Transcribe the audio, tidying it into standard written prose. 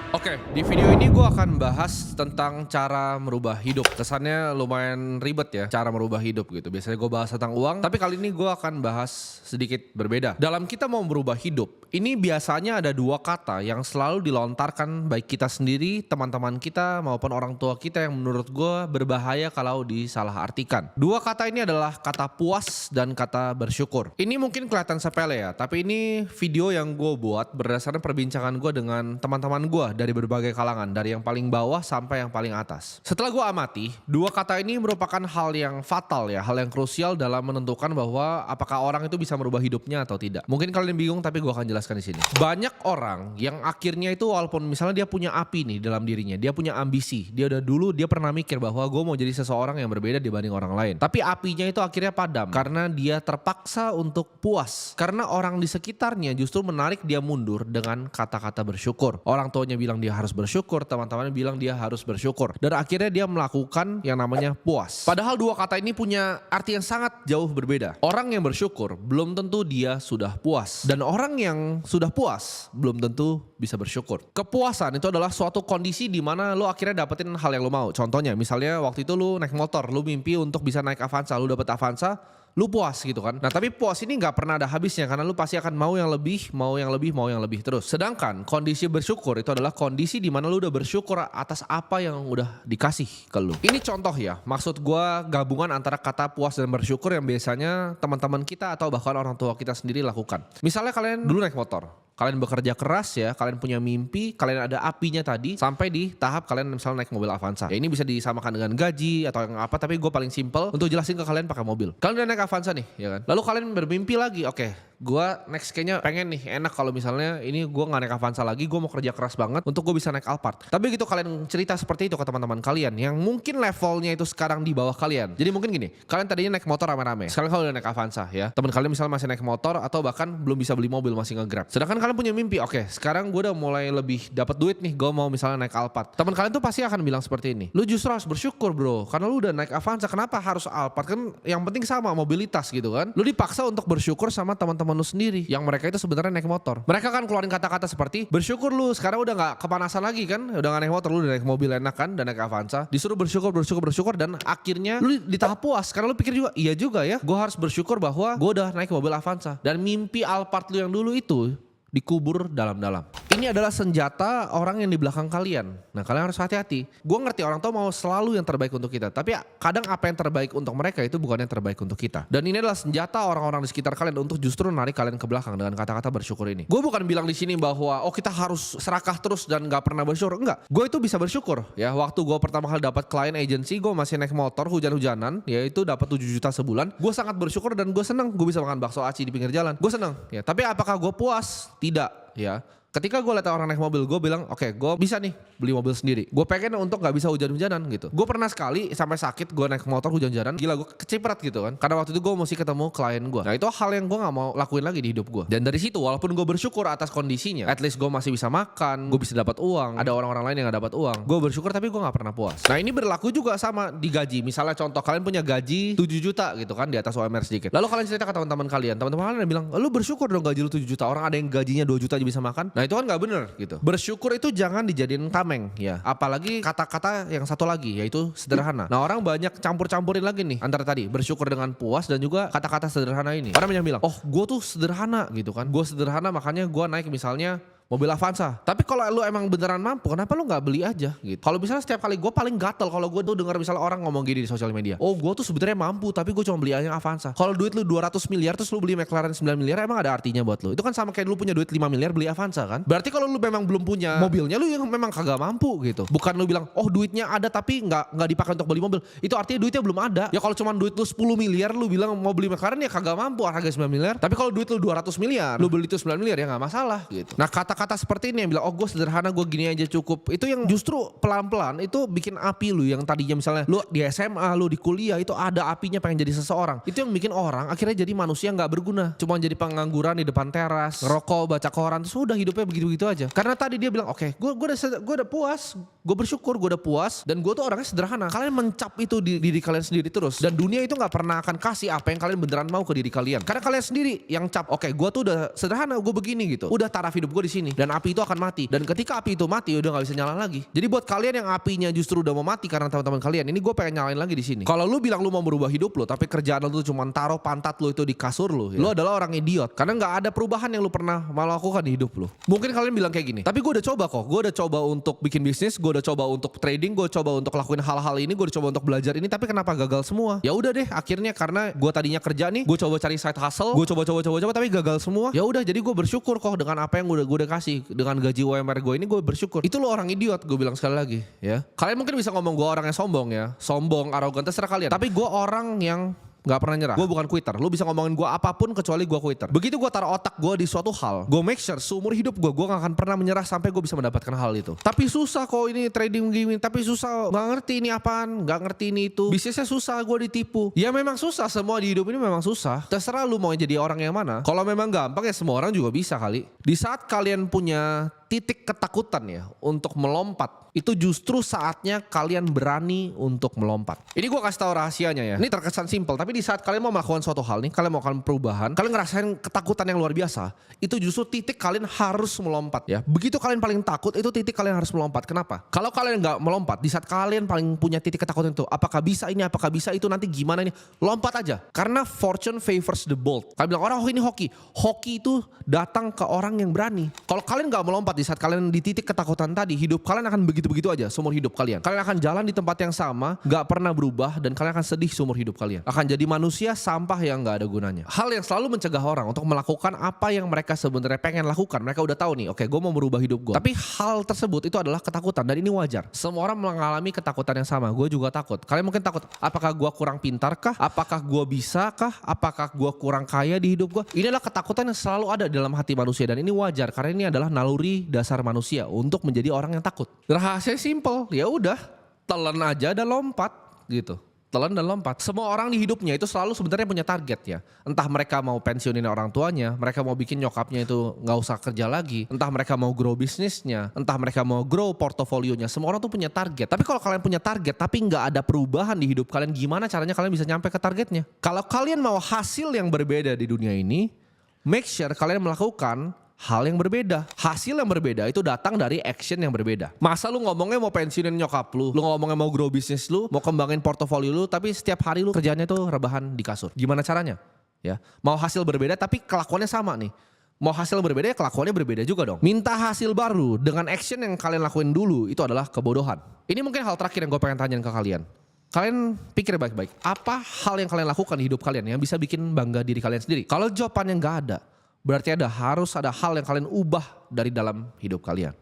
Oke, di video ini gue akan bahas tentang cara merubah hidup. Kesannya lumayan ribet ya, cara merubah hidup gitu. Biasanya gue bahas tentang uang, tapi kali ini gue akan bahas sedikit berbeda. Dalam kita mau merubah hidup, ini biasanya ada dua kata yang selalu dilontarkan baik kita sendiri, teman-teman kita, maupun orang tua kita yang menurut gue berbahaya kalau disalahartikan. Dua kata ini adalah kata puas dan kata bersyukur. Ini mungkin kelihatan sepele ya, tapi ini video yang gue buat berdasarkan perbincangan gue dengan teman-teman gue dari berbagai kalangan, dari yang paling bawah sampai yang paling atas. Setelah gue amati, dua kata ini merupakan hal yang fatal ya, hal yang krusial dalam menentukan bahwa apakah orang itu bisa merubah hidupnya atau tidak. Mungkin kalian bingung, tapi gue akan jelaskan di sini. Banyak orang yang akhirnya itu walaupun misalnya dia punya api nih dalam dirinya, dia punya ambisi, dia udah dulu dia pernah mikir bahwa gue mau jadi seseorang yang berbeda dibanding orang lain. Tapi apinya itu akhirnya padam karena dia terpaksa untuk puas. Karena orang di sekitarnya justru menarik dia mundur dengan kata-kata bersyukur. Orang tuanya bilang dia harus bersyukur, teman-temannya bilang dia harus bersyukur. Dan akhirnya dia melakukan yang namanya puas. Padahal dua kata ini punya arti yang sangat jauh berbeda. Orang yang bersyukur belum tentu dia sudah puas. Dan orang yang sudah puas belum tentu bisa bersyukur. Kepuasan itu adalah suatu kondisi di mana lo akhirnya dapetin hal yang lo mau. Contohnya misalnya waktu itu lo naik motor, lo mimpi untuk bisa naik Avanza, lo dapet Avanza, lu puas gitu kan. Nah tapi puas ini gak pernah ada habisnya karena lu pasti akan mau yang lebih, mau yang lebih, mau yang lebih terus. Sedangkan kondisi bersyukur itu adalah kondisi di mana lu udah bersyukur atas apa yang udah dikasih ke lu. Ini contoh ya, maksud gua gabungan antara kata puas dan bersyukur yang biasanya teman-teman kita atau bahkan orang tua kita sendiri lakukan. Misalnya kalian dulu naik motor, kalian bekerja keras ya, kalian punya mimpi, kalian ada apinya tadi, sampai di tahap kalian misalnya naik mobil Avanza. Ya ini bisa disamakan dengan gaji atau yang apa, tapi gue paling simple untuk jelasin ke kalian pakai mobil. Kalian udah naik Avanza nih, ya kan? Lalu kalian bermimpi lagi, oke. Gue next kayaknya pengen nih enak kalau misalnya ini gue gak naik Avanza lagi, gue mau kerja keras banget untuk gue bisa naik Alphard. Tapi gitu kalian cerita seperti itu ke teman-teman kalian yang mungkin levelnya itu sekarang di bawah kalian. Jadi mungkin gini, kalian tadinya naik motor rame-rame, sekarang kalian udah naik Avanza ya. Teman kalian misalnya masih naik motor atau bahkan belum bisa beli mobil, masih nge-grab. Sedangkan kalian punya mimpi, oke sekarang gue udah mulai lebih dapat duit nih, gue mau misalnya naik Alphard. Teman kalian tuh pasti akan bilang seperti ini, lu justru harus bersyukur bro, karena lu udah naik Avanza, kenapa harus Alphard, kan yang penting sama mobilitas gitu kan. Lu dipaksa untuk bersyukur sama teman-teman lu sendiri yang mereka itu sebenarnya naik motor. Mereka kan keluarin kata-kata seperti bersyukur lu sekarang udah gak kepanasan lagi kan, udah gak naik motor, lu udah naik mobil enak kan, dan naik Avanza. Disuruh bersyukur dan akhirnya lu di tahap puas karena lu pikir juga iya juga ya, gue harus bersyukur bahwa gue udah naik mobil Avanza dan mimpi Alphard lu yang dulu itu dikubur dalam-dalam. Ini adalah senjata orang yang di belakang kalian. Nah kalian harus hati-hati. Gue ngerti orang tua mau selalu yang terbaik untuk kita, tapi kadang apa yang terbaik untuk mereka itu bukan yang terbaik untuk kita. Dan ini adalah senjata orang-orang di sekitar kalian untuk justru narik kalian ke belakang dengan kata-kata bersyukur ini. Gue bukan bilang di sini bahwa oh kita harus serakah terus dan gak pernah bersyukur. Enggak. Gue itu bisa bersyukur ya. Waktu gue pertama kali dapat klien agency, gue masih naik motor hujan-hujanan, yaitu dapat 7 juta sebulan. Gue sangat bersyukur dan gue senang. Gue bisa makan bakso aci di pinggir jalan. Gue senang. Ya. Tapi apakah gue puas? Tidak ya. Ketika gue lihat orang naik mobil, gue bilang oke, gue bisa nih beli mobil sendiri. Gue pengen untuk gak bisa hujan-hujanan gitu. Gue pernah sekali sampai sakit gue naik motor hujan-hujanan, gila gue keciprat gitu kan. Karena waktu itu gue mesti ketemu klien gue. Nah itu hal yang gue gak mau lakuin lagi di hidup gue. Dan dari situ walaupun gue bersyukur atas kondisinya, at least gue masih bisa makan, gue bisa dapat uang, ada orang-orang lain yang gak dapat uang. Gue bersyukur tapi gue gak pernah puas. Nah ini berlaku juga sama di gaji. Misalnya contoh kalian punya gaji 7 juta gitu kan, di atas UMR sedikit. Lalu kalian cerita ke teman-teman kalian kalian bilang, lu bersyukur dong gaji lu 7 juta, orang ada yang gajinya 2 juta aja bisa makan. Nah itu kan gak bener gitu. Bersyukur itu jangan dijadiin tameng ya. Apalagi kata-kata yang satu lagi yaitu sederhana. Nah orang banyak campur-campurin lagi nih antara tadi bersyukur dengan puas dan juga kata-kata sederhana ini. Orang banyak bilang, oh gue tuh sederhana gitu kan. Gue sederhana makanya gue naik misalnya mobil Avanza. Tapi kalau lu emang beneran mampu, kenapa lu gak beli aja gitu. Kalau misalnya setiap kali gue paling gatel kalau gue tuh dengar misalnya orang ngomong gini di sosial media. Oh gue tuh sebenarnya mampu tapi gue cuma beli aja Avanza. Kalau duit lu 200 miliar terus lu beli McLaren 9 miliar emang ada artinya buat lu. Itu kan sama kayak lu punya duit 5 miliar beli Avanza kan. Berarti kalau lu memang belum punya mobilnya, lu yang memang kagak mampu gitu. Bukan lu bilang oh duitnya ada tapi gak dipakai untuk beli mobil. Itu artinya duitnya belum ada. Ya kalau cuma duit lu 10 miliar lu bilang mau beli McLaren ya kagak mampu harga 9 miliar. Tapi kalau duit lu 200 miliar lu beli itu 9 miliar ya gak masalah gitu. Nah kata-kata seperti ini yang bilang oh gue sederhana, gue gini aja cukup, itu yang justru pelan-pelan itu bikin api lu yang tadinya misalnya lu di SMA, lu di kuliah itu ada apinya pengen jadi seseorang. Itu yang bikin orang akhirnya jadi manusia gak berguna, cuma jadi pengangguran di depan teras, ngerokok, baca koran, terus udah hidupnya begitu-begitu aja. Karena tadi dia bilang oke, gue udah puas, Gue bersyukur, gue udah puas, dan gue tuh orangnya sederhana. Kalian mencap itu di diri kalian sendiri terus, dan dunia itu nggak pernah akan kasih apa yang kalian beneran mau ke diri kalian. Karena kalian sendiri yang cap, oke, gue tuh udah sederhana, gue begini gitu. Udah taraf hidup gue di sini, dan api itu akan mati. Dan ketika api itu mati, udah nggak bisa nyala lagi. Jadi buat kalian yang apinya justru udah mau mati karena teman-teman kalian, ini gue pengen nyalain lagi di sini. Kalau lu bilang lu mau merubah hidup lu, tapi kerjaan lu tuh cuma taruh pantat lu itu di kasur lu, ya. Lu adalah orang idiot. Karena nggak ada perubahan yang lu pernah melakukan di hidup lu. Mungkin kalian bilang kayak gini, tapi gue udah coba kok. Gue udah coba untuk bikin bisnis, gue udah coba untuk trading, gue coba untuk lakuin hal-hal ini, gue udah coba untuk belajar ini, tapi kenapa gagal semua? Ya udah deh, akhirnya karena gue tadinya kerja nih, gue coba cari side hustle, gue coba tapi gagal semua. Ya udah, jadi gue bersyukur kok dengan apa yang gue udah kasih, dengan gaji UMR gue ini gue bersyukur. Itu lo orang idiot, gue bilang sekali lagi, ya. Kalian mungkin bisa ngomong gue orang yang sombong ya, sombong, arogan, terserah kalian. Tapi gue orang yang gak pernah nyerah. Gue bukan quitter. Lu bisa ngomongin gue apapun kecuali gue quitter. Begitu gue taruh otak gue di suatu hal, gue make sure seumur hidup gue gak akan pernah menyerah sampai gue bisa mendapatkan hal itu. Tapi susah kok ini trading gini, tapi susah, gak ngerti ini apaan, gak ngerti ini itu. Bisnisnya susah, gue ditipu. Ya memang susah, semua di hidup ini memang susah. Terserah lu mau jadi orang yang mana. Kalau memang gampang ya semua orang juga bisa kali. Di saat kalian punya titik ketakutan ya untuk melompat, itu justru saatnya kalian berani untuk melompat. Ini gue kasih tahu rahasianya ya. Ini terkesan simpel, tapi di saat kalian mau melakukan suatu hal nih, kalian mau melakukan perubahan, kalian ngerasain ketakutan yang luar biasa, itu justru titik kalian harus melompat ya. Begitu kalian paling takut, itu titik kalian harus melompat. Kenapa? Kalau kalian nggak melompat, di saat kalian paling punya titik ketakutan itu, apakah bisa ini, apakah bisa itu, nanti gimana ini, lompat aja. Karena fortune favors the bold. Kalian bilang orang, oh ini hoki. Hoki itu datang ke orang yang berani. Kalau kalian nggak melompat di saat kalian di titik ketakutan tadi, hidup kalian akan begitu-begitu aja seumur hidup kalian. Kalian akan jalan di tempat yang sama, nggak pernah berubah, dan kalian akan sedih seumur hidup kalian. Akan jadi manusia sampah yang nggak ada gunanya. Hal yang selalu mencegah orang untuk melakukan apa yang mereka sebenarnya pengen lakukan. Mereka udah tahu nih, oke, gue mau merubah hidup gue. Tapi hal tersebut itu adalah ketakutan, dan ini wajar. Semua orang mengalami ketakutan yang sama. Gue juga takut. Kalian mungkin takut, apakah gue kurang pintar kah? Apakah gue bisa kah? Apakah gue kurang kaya di hidup gue? Ini adalah ketakutan yang selalu ada dalam hati manusia, dan ini wajar karena ini adalah naluri dasar manusia untuk menjadi orang yang takut. Rahasia simple, ya udah, telan aja dan lompat gitu. Telan dan lompat. Semua orang di hidupnya itu selalu sebenarnya punya target ya. Entah mereka mau pensiunin orang tuanya, mereka mau bikin nyokapnya itu nggak usah kerja lagi, entah mereka mau grow bisnisnya, entah mereka mau grow portofolionya. Semua orang tuh punya target. Tapi kalau kalian punya target tapi nggak ada perubahan di hidup kalian, gimana caranya kalian bisa nyampe ke targetnya? Kalau kalian mau hasil yang berbeda di dunia ini, make sure kalian melakukan hal yang berbeda. Hasil yang berbeda itu datang dari action yang berbeda. Masa lu ngomongnya mau pensiunin nyokap lu ngomongnya mau grow bisnis lu, mau kembangin portofolio lu, tapi setiap hari lu kerjanya tuh rebahan di kasur. Gimana caranya? Ya, mau hasil berbeda tapi kelakuannya sama nih. Mau hasil berbeda ya kelakuannya berbeda juga dong. Minta hasil baru dengan action yang kalian lakuin dulu itu adalah kebodohan. Ini mungkin hal terakhir yang gue pengen tanyain ke kalian. Kalian pikir baik-baik, apa hal yang kalian lakukan di hidup kalian yang bisa bikin bangga diri kalian sendiri? Kalau jawabannya nggak ada, berarti harus ada hal yang kalian ubah dari dalam hidup kalian.